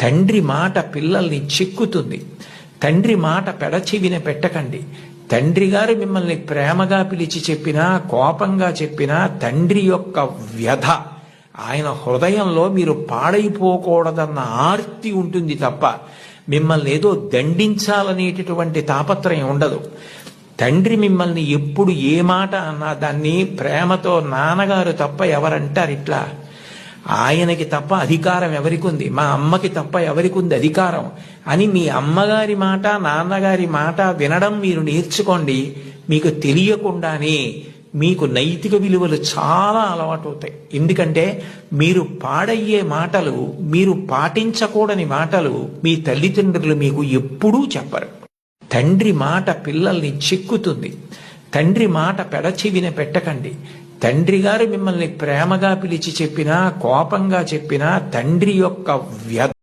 తండ్రి మాట పిల్లల్ని చిక్కుతుంది. తండ్రి మాట పెడచెవిన పెట్టకండి. తండ్రి గారు మిమ్మల్ని ప్రేమగా పిలిచి చెప్పినా, కోపంగా చెప్పినా తండ్రి యొక్క వ్యధ, ఆయన హృదయంలో మీరు పాడైపోకూడదన్న ఆర్తి ఉంటుంది తప్ప మిమ్మల్ని ఏదో దండించాలనేటటువంటి తాపత్రయం ఉండదు. తండ్రి మిమ్మల్ని ఎప్పుడు ఏ మాట అన్నా దాన్ని ప్రేమతో నాన్నగారు తప్ప ఎవరంటారు ఇట్లా, ఆయనకి తప్ప అధికారం ఎవరికి ఉంది, మా అమ్మకి తప్ప ఎవరికి ఉంది అధికారం అని మీ అమ్మగారి మాట నాన్నగారి మాట వినడం మీరు నేర్చుకోండి. మీకు తెలియకుండానే మీకు నైతిక విలువలు చాలా అలవాటు అవుతాయి. ఎందుకంటే మీరు పాడయ్యే మాటలు, మీరు పాటించకూడని మాటలు మీ తల్లిదండ్రులు మీకు ఎప్పుడూ చెప్పరు. తండ్రి మాట పిల్లల్ని చిక్కుతుంది. తండ్రి మాట పెడచెవిన పెట్టకండి. తండ్రి గారు మిమ్మల్ని ప్రేమగా పిలిచి చెప్పినా, కోపంగా చెప్పినా తండ్రి యొక్క వ్యధ